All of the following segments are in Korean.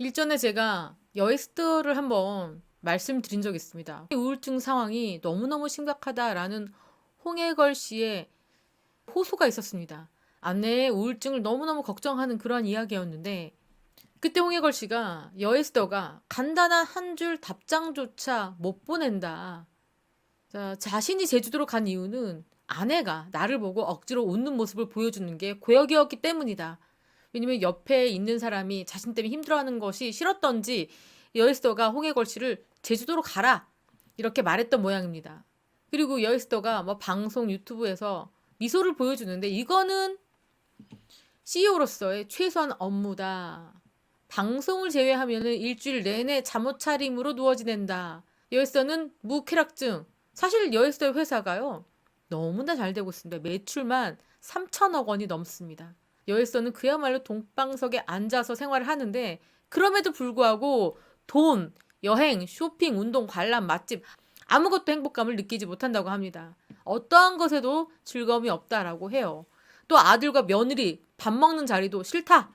일전에 제가 여에스더를 한번 말씀드린 적이 있습니다. 우울증 상황이 너무너무 심각하다라는 홍해걸 씨의 호소가 있었습니다. 아내의 우울증을 너무너무 걱정하는 그런 이야기였는데 그때 홍해걸 씨가 여에스더가 간단한 한 줄 답장조차 못 보낸다. 자, 자신이 제주도로 간 이유는 아내가 나를 보고 억지로 웃는 모습을 보여주는 게 고역이었기 때문이다. 왜냐면 옆에 있는 사람이 자신 때문에 힘들어하는 것이 싫었던지 여에스더가 홍해걸 씨를 제주도로 가라 이렇게 말했던 모양입니다. 그리고 여에스더가 뭐 방송 유튜브에서 미소를 보여주는데 이거는 CEO로서의 최소한 업무다. 방송을 제외하면은 일주일 내내 잠옷 차림으로 누워 지낸다. 여에스더는 무쾌락증. 사실 여에스더의 회사가요. 너무나 잘 되고 있습니다. 매출만 3천억 원이 넘습니다. 여에스더는 그야말로 동방석에 앉아서 생활을 하는데 그럼에도 불구하고 돈, 여행, 쇼핑, 운동, 관람, 맛집 아무것도 행복감을 느끼지 못한다고 합니다. 어떠한 것에도 즐거움이 없다라고 해요. 또 아들과 며느리 밥 먹는 자리도 싫다.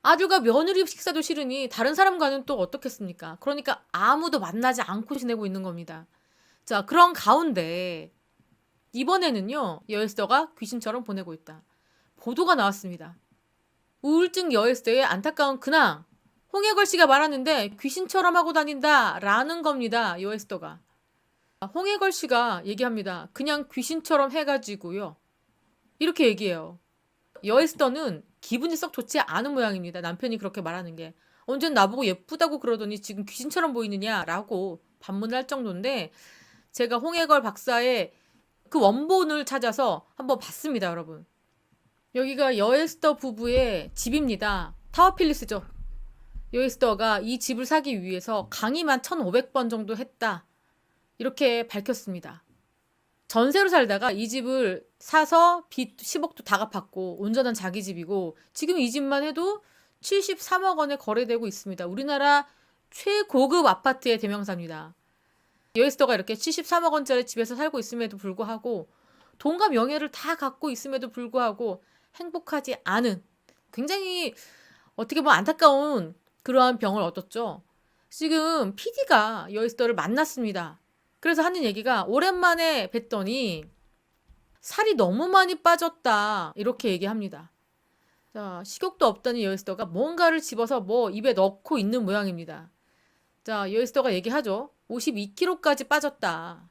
아들과 며느리 식사도 싫으니 다른 사람과는 또 어떻겠습니까? 그러니까 아무도 만나지 않고 지내고 있는 겁니다. 자, 그런 가운데 이번에는요. 여에스더가 귀신처럼 보내고 있다. 보도가 나왔습니다. 우울증 여에스더의 안타까운 근황. 홍해걸 씨가 말하는데 귀신처럼 하고 다닌다 라는 겁니다. 여에스더가. 홍해걸 씨가 얘기합니다. 그냥 귀신처럼 해가지고요. 이렇게 얘기해요. 여에스더는 기분이 썩 좋지 않은 모양입니다. 남편이 그렇게 말하는 게. 언젠 나보고 예쁘다고 그러더니 지금 귀신처럼 보이느냐 라고 반문할 정도인데 제가 홍해걸 박사의 그 원본을 찾아서 한번 봤습니다. 여러분. 여기가 여에스더 부부의 집입니다. 타워필리스죠. 여에스더가 이 집을 사기 위해서 강의만 1,500번 정도 했다. 이렇게 밝혔습니다. 전세로 살다가 이 집을 사서 빚 10억도 다 갚았고 온전한 자기 집이고 지금 이 집만 해도 73억 원에 거래되고 있습니다. 우리나라 최고급 아파트의 대명사입니다. 여에스더가 이렇게 73억 원짜리 집에서 살고 있음에도 불구하고 돈과 명예를 다 갖고 있음에도 불구하고 행복하지 않은 굉장히 어떻게 보면 안타까운 그러한 병을 얻었죠. 지금 PD가 여에스더를 만났습니다. 그래서 하는 얘기가 오랜만에 뵀더니 살이 너무 많이 빠졌다 이렇게 얘기합니다. 자, 식욕도 없다는 여에스더가 뭔가를 집어서 뭐 입에 넣고 있는 모양입니다. 자, 여에스더가 얘기하죠. 52kg까지 빠졌다.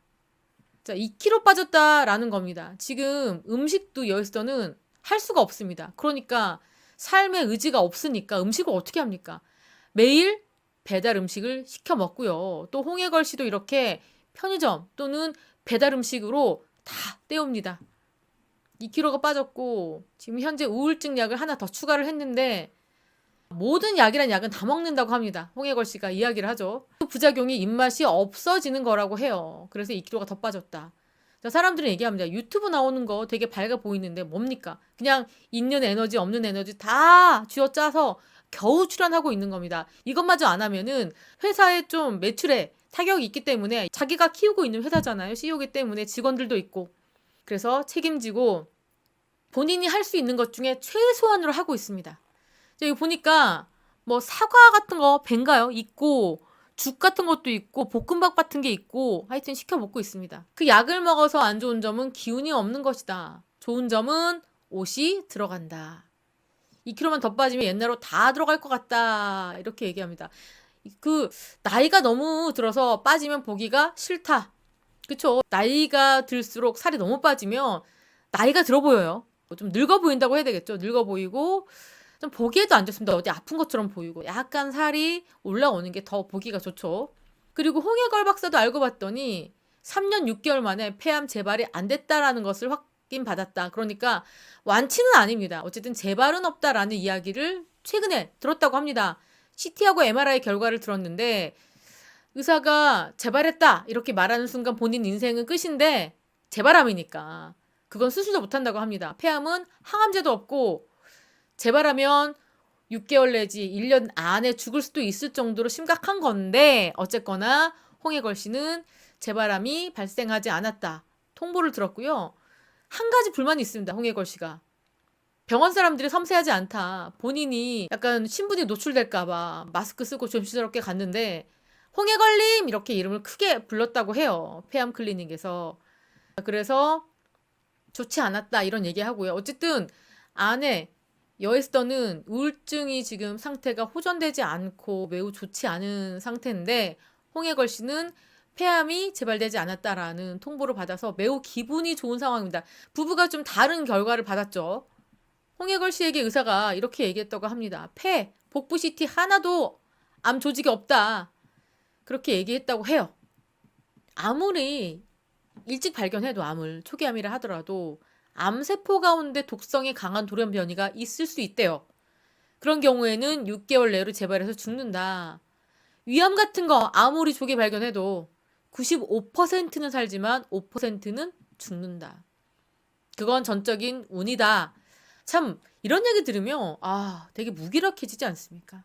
자, 2kg 빠졌다라는 겁니다. 지금 음식도 여에스더는 할 수가 없습니다. 그러니까 삶의 의지가 없으니까 음식을 어떻게 합니까? 매일 배달 음식을 시켜 먹고요. 또 홍해걸 씨도 이렇게 편의점 또는 배달 음식으로 다 때웁니다. 2kg가 빠졌고 지금 현재 우울증 약을 하나 더 추가를 했는데 모든 약이란 약은 다 먹는다고 합니다. 홍해걸 씨가 이야기를 하죠. 그 부작용이 입맛이 없어지는 거라고 해요. 그래서 2kg가 더 빠졌다. 자, 사람들은 얘기합니다. 유튜브 나오는 거 되게 밝아 보이는데 뭡니까? 그냥 있는 에너지 없는 에너지 다 쥐어짜서 겨우 출연하고 있는 겁니다. 이것마저 안 하면은 회사에 좀 매출에 타격이 있기 때문에 자기가 키우고 있는 회사잖아요. CEO이기 때문에 직원들도 있고. 그래서 책임지고 본인이 할 수 있는 것 중에 최소한으로 하고 있습니다. 여기 보니까 뭐 사과 같은 거 벤가요? 있고 죽 같은 것도 있고 볶음밥 같은 게 있고 하여튼 시켜 먹고 있습니다. 그 약을 먹어서 안 좋은 점은 기운이 없는 것이다. 좋은 점은 옷이 들어간다. 2kg만 더 빠지면 옛날로 다 들어갈 것 같다. 이렇게 얘기합니다. 그 나이가 너무 들어서 빠지면 보기가 싫다. 그쵸? 나이가 들수록 살이 너무 빠지면 나이가 들어 보여요. 좀 늙어 보인다고 해야 되겠죠. 늙어 보이고 좀 보기에도 안 좋습니다. 어디 아픈 것처럼 보이고 약간 살이 올라오는 게 더 보기가 좋죠. 그리고 홍해걸 박사도 알고 봤더니 3년 6개월 만에 폐암 재발이 안 됐다라는 것을 확인받았다. 그러니까 완치는 아닙니다. 어쨌든 재발은 없다라는 이야기를 최근에 들었다고 합니다. CT하고 MRI 결과를 들었는데 의사가 재발했다 이렇게 말하는 순간 본인 인생은 끝인데 재발암이니까 그건 수술도 못한다고 합니다. 폐암은 항암제도 없고 재발하면 6개월 내지 1년 안에 죽을 수도 있을 정도로 심각한 건데 어쨌거나 홍해걸 씨는 재발암이 발생하지 않았다. 통보를 들었고요. 한 가지 불만이 있습니다. 홍해걸 씨가. 병원 사람들이 섬세하지 않다. 본인이 약간 신분이 노출될까 봐 마스크 쓰고 조심스럽게 갔는데 홍해걸림 이렇게 이름을 크게 불렀다고 해요. 폐암 클리닉에서. 그래서 좋지 않았다 이런 얘기하고요. 어쨌든 아내 여에스더는 우울증이 지금 상태가 호전되지 않고 매우 좋지 않은 상태인데 홍해걸 씨는 폐암이 재발되지 않았다라는 통보를 받아서 매우 기분이 좋은 상황입니다. 부부가 좀 다른 결과를 받았죠. 홍해걸 씨에게 의사가 이렇게 얘기했다고 합니다. 폐, 복부 CT 하나도 암 조직이 없다. 그렇게 얘기했다고 해요. 아무리 일찍 발견해도 암을 초기암이라 하더라도 암세포 가운데 독성이 강한 돌연 변이가 있을 수 있대요. 그런 경우에는 6개월 내로 재발해서 죽는다. 위암 같은 거 아무리 조기 발견해도 95%는 살지만 5%는 죽는다. 그건 전적인 운이다. 참 이런 얘기 들으면 되게 무기력해지지 않습니까?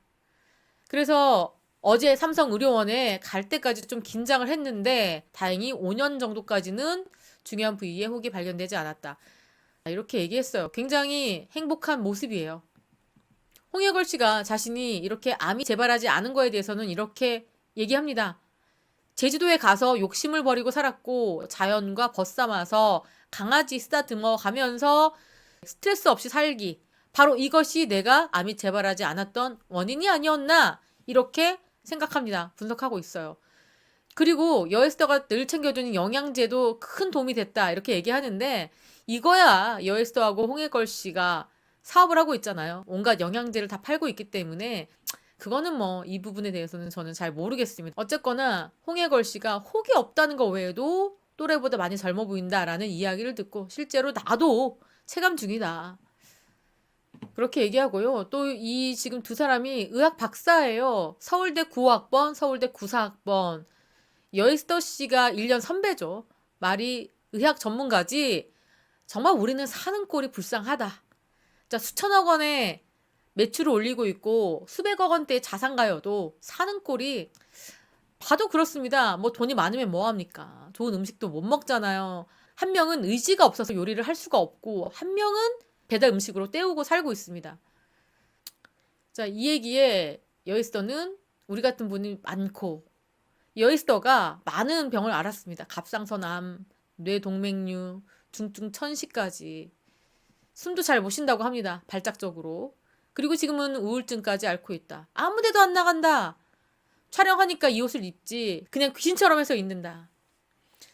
그래서 어제 삼성의료원에 갈 때까지 좀 긴장을 했는데 다행히 5년 정도까지는 중요한 부위에 혹이 발견되지 않았다. 이렇게 얘기했어요. 굉장히 행복한 모습이에요. 홍해걸 씨가 자신이 이렇게 암이 재발하지 않은 거에 대해서는 이렇게 얘기합니다. 제주도에 가서 욕심을 버리고 살았고 자연과 벗삼아서 강아지 쓰다듬어 가면서 스트레스 없이 살기. 바로 이것이 내가 암이 재발하지 않았던 원인이 아니었나 이렇게 생각합니다. 분석하고 있어요. 그리고 여에스더가 늘 챙겨주는 영양제도 큰 도움이 됐다 이렇게 얘기하는데 이거야 여에스더하고 홍해걸 씨가 사업을 하고 있잖아요. 온갖 영양제를 다 팔고 있기 때문에 그거는 뭐 이 부분에 대해서는 저는 잘 모르겠습니다. 어쨌거나 홍해걸 씨가 혹이 없다는 거 외에도 또래보다 많이 젊어 보인다라는 이야기를 듣고 실제로 나도 체감 중이다. 그렇게 얘기하고요. 또 이 지금 두 사람이 의학 박사예요. 서울대 9학번, 서울대 9사학번. 여에스더 씨가 1년 선배죠. 말이 의학 전문가지. 정말 우리는 사는 꼴이 불쌍하다. 자, 수천억 원의 매출을 올리고 있고 수백억 원대의 자산가여도 사는 꼴이 봐도 그렇습니다. 뭐 돈이 많으면 뭐합니까? 좋은 음식도 못 먹잖아요. 한 명은 의지가 없어서 요리를 할 수가 없고 한 명은 배달 음식으로 때우고 살고 있습니다. 자, 이 얘기에 여에스더는 우리 같은 분이 많고 여에스더가 많은 병을 앓았습니다. 갑상선암, 뇌동맥류, 중증 천식까지. 숨도 잘 못 쉰다고 합니다. 발작적으로. 그리고 지금은 우울증까지 앓고 있다. 아무 데도 안 나간다. 촬영하니까 이 옷을 입지. 그냥 귀신처럼 해서 입는다.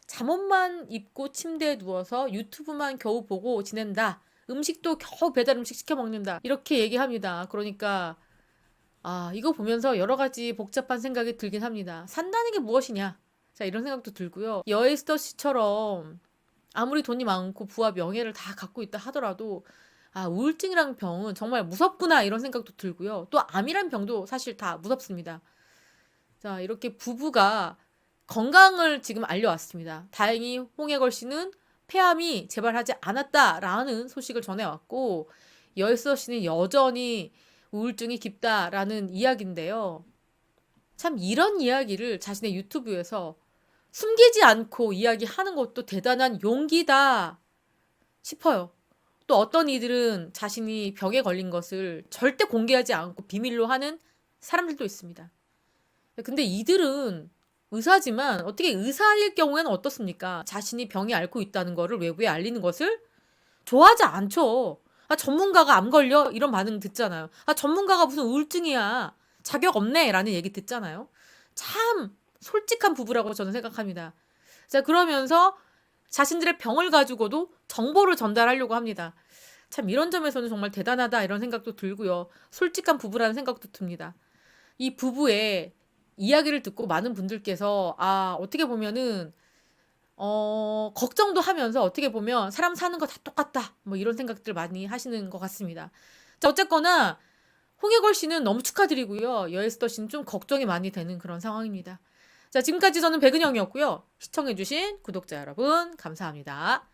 잠옷만 입고 침대에 누워서 유튜브만 겨우 보고 지낸다. 음식도 겨우 배달 음식 시켜 먹는다. 이렇게 얘기합니다. 그러니까 이거 보면서 여러 가지 복잡한 생각이 들긴 합니다. 산다는 게 무엇이냐? 자, 이런 생각도 들고요. 여에스더 씨처럼 아무리 돈이 많고 부와 명예를 다 갖고 있다 하더라도 우울증이란 병은 정말 무섭구나 이런 생각도 들고요. 또 암이란 병도 사실 다 무섭습니다. 자, 이렇게 부부가 건강을 지금 알려왔습니다. 다행히 홍해걸 씨는 폐암이 재발하지 않았다라는 소식을 전해왔고 여에스더 씨는 여전히 우울증이 깊다라는 이야기인데요. 참 이런 이야기를 자신의 유튜브에서 숨기지 않고 이야기하는 것도 대단한 용기다 싶어요. 또 어떤 이들은 자신이 병에 걸린 것을 절대 공개하지 않고 비밀로 하는 사람들도 있습니다. 근데 이들은 의사지만 어떻게 의사일 경우에는 어떻습니까? 자신이 병이 앓고 있다는 것을 외부에 알리는 것을 좋아하지 않죠. 전문가가 암 걸려? 이런 반응 듣잖아요. 전문가가 무슨 우울증이야. 자격 없네. 라는 얘기 듣잖아요. 참 솔직한 부부라고 저는 생각합니다. 자, 그러면서 자신들의 병을 가지고도 정보를 전달하려고 합니다. 참 이런 점에서는 정말 대단하다 이런 생각도 들고요. 솔직한 부부라는 생각도 듭니다. 이 부부의 이야기를 듣고 많은 분들께서 어떻게 보면은 걱정도 하면서 어떻게 보면 사람 사는 거 다 똑같다. 뭐 이런 생각들 많이 하시는 것 같습니다. 자, 어쨌거나 홍해걸 씨는 너무 축하드리고요. 여에스더 씨는 좀 걱정이 많이 되는 그런 상황입니다. 자, 지금까지 저는 백은영이었고요. 시청해주신 구독자 여러분 감사합니다.